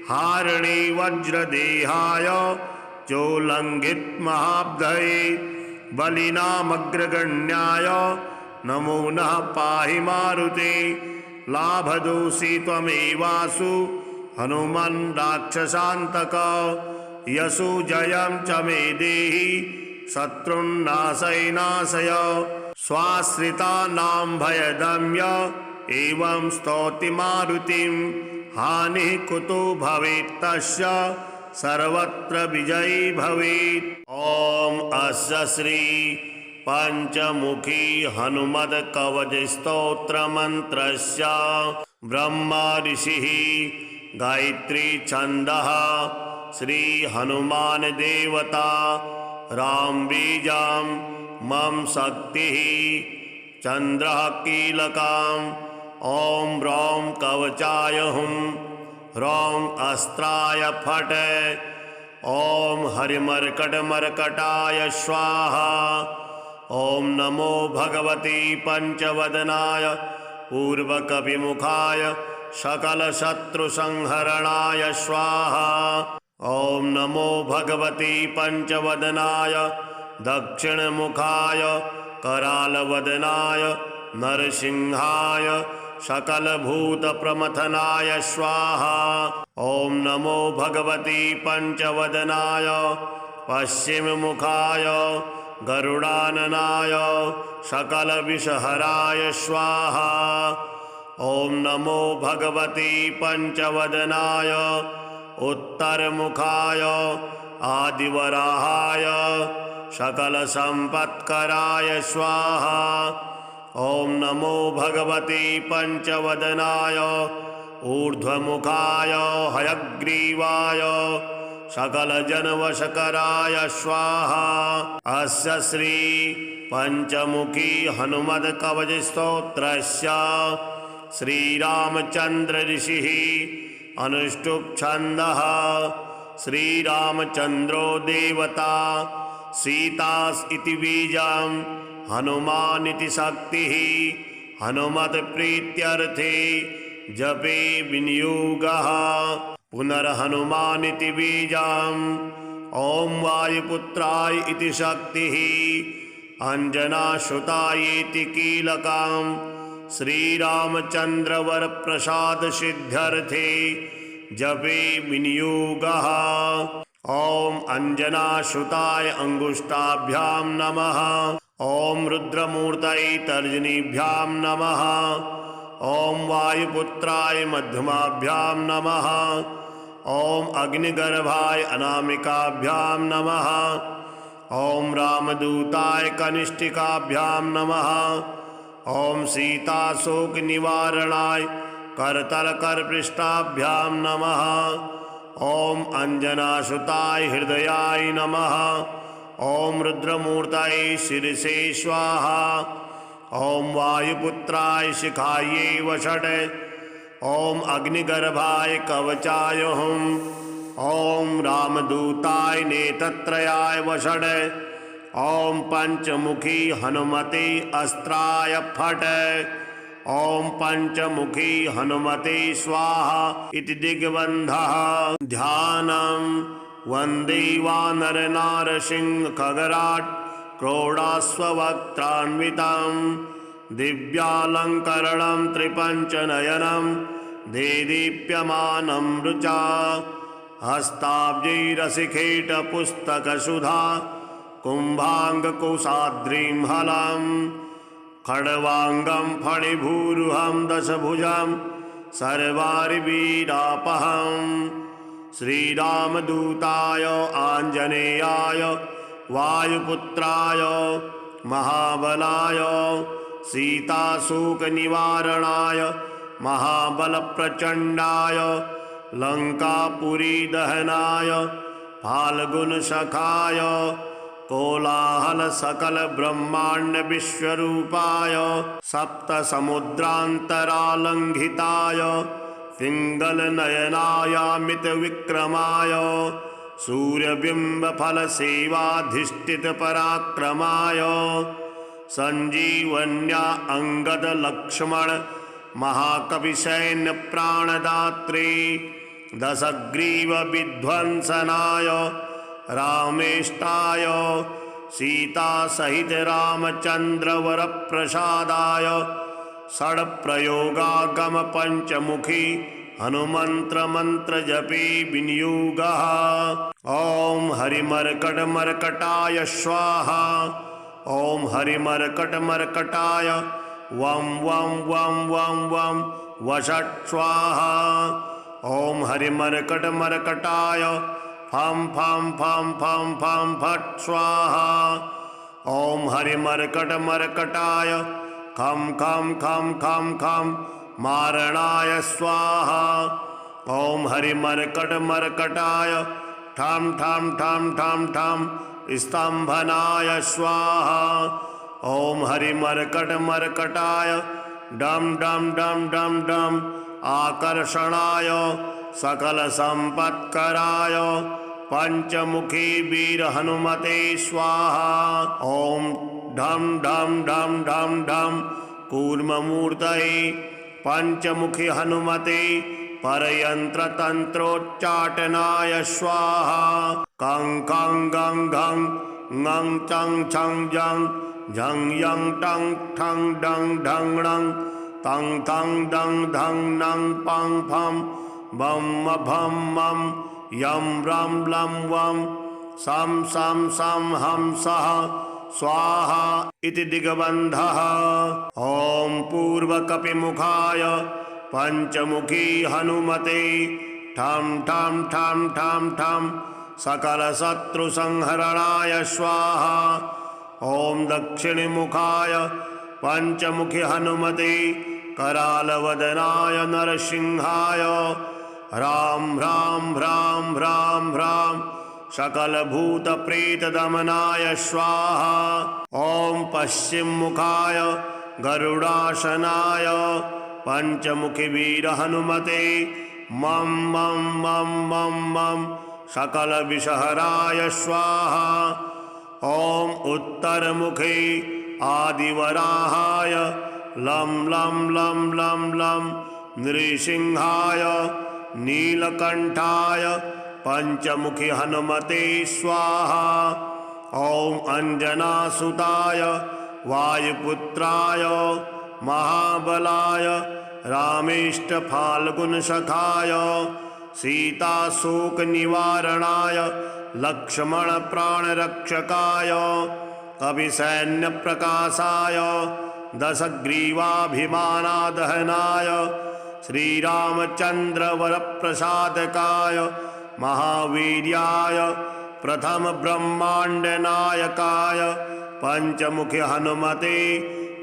हारिणे वज्रदेहाय चोल्लङ्घित महाब्धये बलिनामग्रगण्याय नमो नः पाहि मारुते लाभदोषी त्वमेवासु हनुमन् राक्षसान्तक यशो जयं च मे देहि शत्रुन्नाशय नाशय स्वाश्रितानां भयदम्य एवं स्तौति मारुतिं हानिः कुतो भवेत् तस्य सर्वत्र विजयी भवेत्। ॐ अस्य श्री पंचमुखी हनुमत्कवचस्तोत्रमन्त्रस्य ब्रह्मा ऋषिः गायत्री छन्दः श्री हनुमान देवता राम बीजं मम शक्तिः चन्द्रः कीलकम् ॐ ह्रौं कवचाय हुं ह्रौं अस्त्राय फट् ॐ हरिमर्कटमर्कटाय स्वाहा ॐ नमो भगवते पंचवदनाय पूर्वकपिमुखाय सकलशत्रुसंहरणाय स्वाहा ॐ नमो भगवते पंचवदनाय दक्षिणमुखाय करालवदनाय नरसिंहाय सकलभूतप्रमथनाय स्वाहा ॐ नमो भगवते पंचवदनाय पश्चिममुखाय गरुडाननाय सकलविषहराय स्वाहा ॐ नमो भगवते पंचवदनाय उत्तरमुखाय आदिवराहाय सकलसम्पत्कराय स्वाहा ॐ नमो भगवते पंचवदनाय ऊर्ध्वमुखाय हयग्रीवाय सकलजनवशकराय स्वाहा अस्य श्री पंचमुखी हनुमत्कवचस्तोत्रस्य श्रीरामचन्द्र ऋषिः अनुष्टुप् छन्दः श्रीरामचन्द्रो देवता सीतास् इति बीजं हनुमान् इति शक्तिः हनुमत्प्रीत्यर्थे जपे विनियोगः पुनर्हनुमान् इति बीजं ॐ वायुपुत्राय इति शक्तिः अंजनासुताय इति कीलकं श्रीरामचन्द्रवरप्रसादसिद्ध्यर्थे जपे विनियोगः ॐ अंजनासुताय अंगुष्ठाभ्यां नमः ॐ रुद्रमूर्तये तर्जनीभ्यां नमः ॐ वायुपुत्राय मध्यमाभ्यां नमः ॐ अग्निगर्भाय अनामिकाभ्यां नमः ॐ रामदूताय कनिष्ठिकाभ्यां नमः ओम सीता शोक निवारणाय करतल कर पृष्ठाभ्यां नमः। ओम अंजनासुताय हृदयाय नमः। ओम रुद्रमूर्तये शिरसे स्वाहा। ओम वायुपुत्राय शिखायै वषट्। ओम अग्निगर्भाय कवचाय हुम्। ओम रामदूताय नेत्रत्रयाय वषट्। ओम पंचमुखी हनुमते अस्त्राय फट्। ओम पंचमुखी हनुमते स्वाहा इति दिग्बन्धः। ध्यानं वन्दे वानर नारसिंह खगराट् क्रोडाश्ववक्त्रान्वितं दिव्यालङ्करणं त्रिपञ्चनयनं देदीप्यमानं रुचा। हस्ताब्जैरशिखेटपुस्तकसुधा कुम्भाङ्गकुशाद्रिं हलं। खड्वाङ्गं फणिभूरुहं दशभुजं सर्वारिवीरापहम्। श्रीरामदूताय आञ्जनेयाय वायुपुत्राय महाबलाय सीताशोकनिवारणाय महाबलप्रचण्डाय लङ्कापुरीदहनाय फाल्गुनसखाय कोलाहल सकल ब्रह्मांड विश्वरूपाय सप्तसमुद्रान्तरालङ्घिताय पिङ्गलनयनायामित विक्रमाय सूर्यबिम्बफलसेवाधिष्ठित पराक्रमाय संजीवन्या अंगद लक्ष्मण महाकविसैन्य प्राणदात्री दशग्रीव विध्वंसनाय रामेष्टाय सीता सहित रामचंद्र वर प्रसादाय षड्प्रयोगागम पंचमुखी हनुमंत्र मंत्र जपी विनियोगः। ओम हरिमर्कटमर्कटाय स्वाहा। ओम हरिमर्कटमर्कटाय वं वं वं वं वं वषट् स्वाहा। ओम हरिमर्कटमर्कटाय फं फं फं फं फं फट् स्वाहा। ओम हरिमर्कटमर्कटाय खं खं खं खं खं मारणाय स्वाहा। ओम हरिमर्कटमर्कटाय ठं ठं ठं ठं ठं स्तंभनाय स्वाहा। ओम हरिमर्कटमर्कटाय डम डम डम डम डम आकर्षणाय सकल संपत्कराय पंचमुखी वीर हनुमते स्वाहा। ओम ढम ढम ढम ढम ढम कूर्ममूर्तये पंचमुखी हनुमते परयंत्र तंत्रोच्चाटनाय स्वाहा। कं कं गं घं ngं चं छं जं झं यं टं ठं डं ढं णं तं थं दं धं नं पं फं बं भं मं यं रं लं वं सं सं सं हं सः स्वाहा इति दिग्बन्धः। ओम पूर्वकपिमुखाय पंचमुखी हनुमते ठं ठं ठं ठं ठं सकल शत्रु संहरणाय स्वाहा। ओम दक्षिणमुखाय पंचमुखी हनुमते करालवदनाय नरसिंहाय राम राम राम राम राम सकल भूत प्रेत दमनाय स्वाहा। ओम पश्चिम मुखाय गरुड़ासनाय पंचमुखी वीर हनुमते मम मम मम मम मम सकल विषहराय स्वाहा। ओम उत्तर मुखे आदिवराहाय लं लं लं लं लं नृसिंहाय नीलकंठाय पंचमुखी हनुमते स्वाहा। ओम अंजनासुताय वायुपुत्राय महाबलाय रामेष्ट फाल्गुनसखाय सीताशोक निवारणाय लक्ष्मण प्राणरक्षकाय कविसैन्य प्रकाशाय दशग्रीवाभिमानादहनाय श्रीरामचंद्र वरप्रसादकाय महावीर्याय प्रथम ब्रह्मांड नायकाय पंचमुखी हनुमते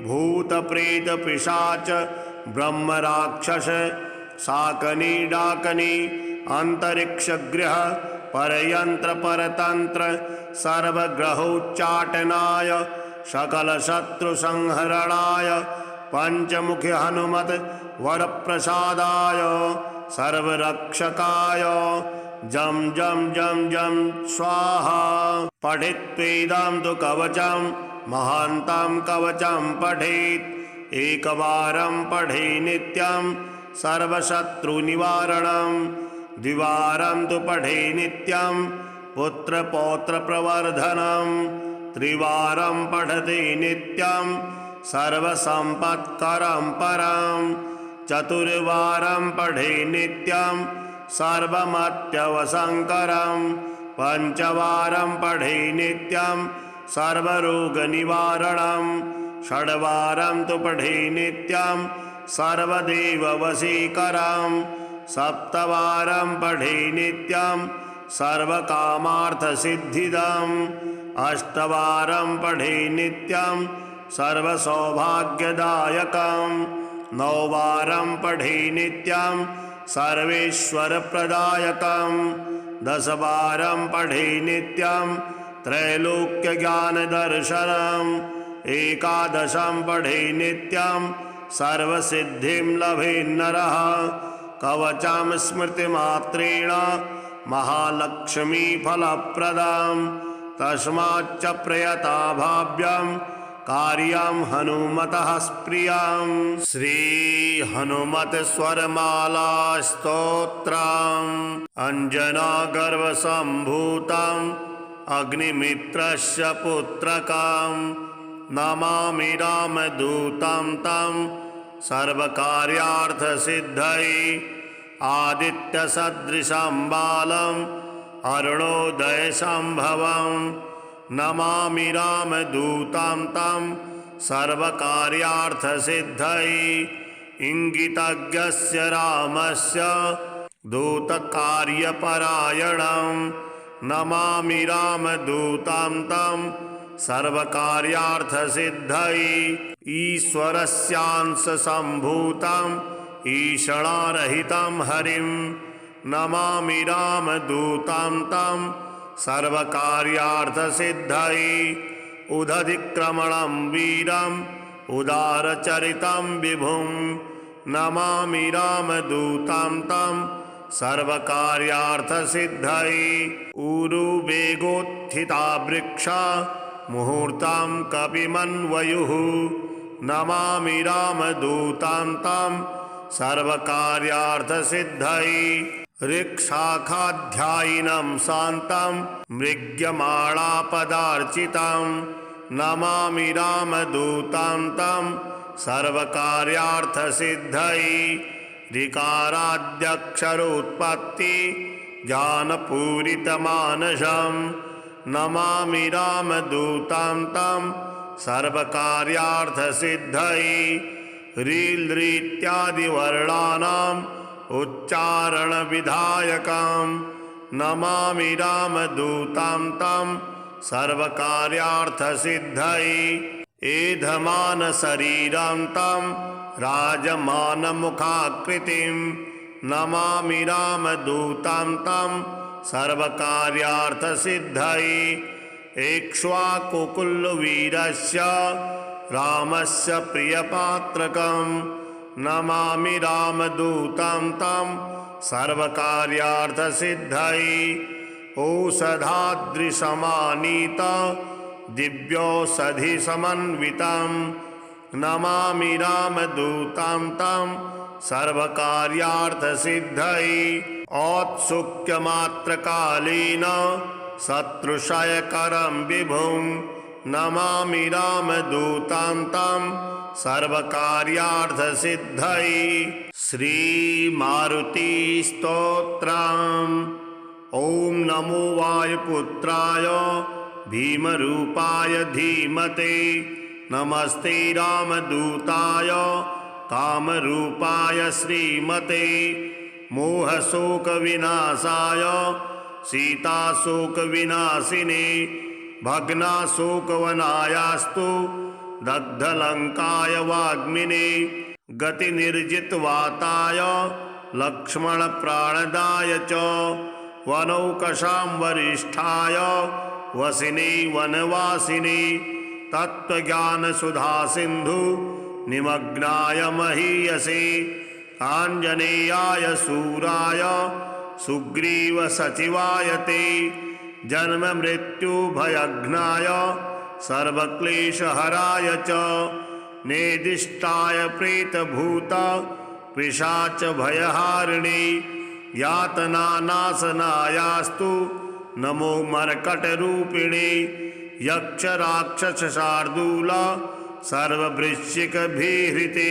भूत प्रेत पिशाच ब्रह्म राक्षस शाकनी डाकनी अंतरिक्ष गृह परयंत्र परतंत्र सर्वग्रहोच्चाटनाय सकल शत्रु संहरणाय पंचमुखी हनुमत वरप्रसादाय सर्वरक्षकाय जम जम जम जम स्वाहा। पठित्वेदं तु कवचं महान्तं कवचं पठेत् एकवारं पठे नित्यं सर्वशत्रुनिवारणं द्विवारं तु पठे नित्यं पुत्रपौत्रप्रवर्धनं त्रिवारं पठते नित्यं सर्वसम्पत्करं परं चतुर्वारं पठे नित्यं सर्वमत्यवसंकरं पंचवारं पठे नित्यं सर्वरोगनिवारणं षड्वारं तु पठे नित्यं सर्वदेववशीकरं सप्तवारं पठे नित्यं सर्वकामार्थसिद्धिदम् अष्टवारं पठे नित्यं सर्वसौभाग्यदायकं नौवारं पठे नित्यं सर्वेश्वरप्रदायकं दशवारं पठे नित्यं त्रैलोक्यज्ञानदर्शनम् एकादशं पठे नित्यं सर्वसिद्धिं लभेन्नरः कवचं स्मृतिमात्रेण महालक्ष्मीफलप्रदं तस्माच्च प्रयता भाव्यं कार्यं हनुमतः प्रियं। श्री हनुमत स्वरमाला स्तोत्रम् अंजनागर्भसम्भूतम् अग्निमित्रस्य पुत्रकं नमामि रामदूतं तं सर्वकार्यार्थसिद्धये आदित्यसदृशं बालम् अरुणोदयसम्भवं नमामि रामदूतं तं सर्वकार्यार्थसिद्धये इंगितज्ञस्य रामस्य दूतकार्यपरायणं नमामि रामदूतं तं सर्वकार्यार्थसिद्धये ईश्वरस्यांशसम्भूतं ईषणारहितं हरिं नमामि रामदूतं तं सर्वकार्यार्थसिद्धये उदधिक्रमणं वीरम् उदारचरितं विभुं नमामि रामदूतं तं सर्वकार्यार्थसिद्धये ऊरुवेगोत्थिता वृक्षा मुहूर्तं कपिमन्वयुः नमामि रामदूतं तं सर्वकार्यार्थसिद्धये ऋक्शाखाध्यायिनं शान्तं मृग्यमाणापदार्चितं नमामि रामदूतं तं सर्वकार्यार्थसिद्धये ऋकाराद्यक्षरोत्पत्ति ज्ञानपूरितमानसं नमामि रामदूतं तं सर्वकार्यार्थसिद्धये रीलृत्यादिवर्णानाम् उच्चारणविधायकं नमामि रामदूतं तं सर्वकार्यार्थसिद्धये एधमानशरीरं तं राजमानमुखाकृतिं नमामि रामदूतं तं सर्वकार्यार्थसिद्धये एक्ष्वाकुकुलवीरस्य रामस्य प्रियपात्रकं नमामि रामदूतं तं सर्वकार्यार्थसिद्धये औषधाद्रिसमानीत दिव्यौषधिसमन्वितं नमामि रामदूतं तं सर्वकार्यार्थसिद्धये औत्सुक्यमात्रकालेन शत्रुक्षयकरं विभुं नमामि रामदूतं तं सर्वकार्यार्थसिद्धये श्रीमारुतिस्तोत्रम् ॐ नमो वायुपुत्राय भीमरूपाय धीमते नमस्ते रामदूताय कामरूपाय श्रीमते मोहशोकविनाशाय सीताशोकविनाशिने भग्नाशोकवनायास्तु दग्धलङ्काय वाग्मिने गतिनिर्जितवाताय लक्ष्मणप्राणदाय च वनौकशां वरिष्ठाय वसिने वनवासिने तत्त्वज्ञानसुधासिन्धु निमग्नाय महीयसे आञ्जनेयाय सूराय सुग्रीवसचिवाय ते जन्ममृत्युभयघ्नाय सर्वक्लेशहराय च नेदिष्टाय प्रेतभूत पिशाचभयहारिणे यातनानाशनायास्तु नमो मर्कटरूपिणे यक्षराक्षसशार्दूल सर्ववृश्चिकभीहृते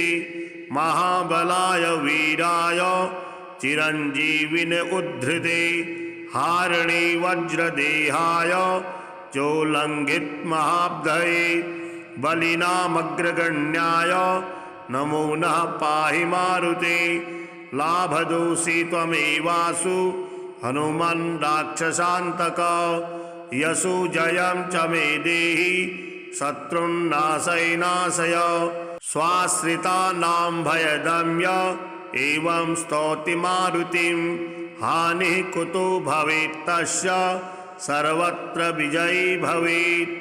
महाबलाय वीराय चिरञ्जीविन उद्धृते हारिणे वज्रदेहाय चोल्लङ्घित महाब्धये बलिनामग्रगण्याय नमो नः पाहि मारुते लाभदोषि त्वमेवासु हनुमन् राक्षसान्तक यशो जयं च मे देहि शत्रुन्नाशय स्वाश्रितानां भयदम्य एवं स्तौति मारुतिं हानिः कुतो भवेत् तस्य सर्वत्र विजयी भवेत्।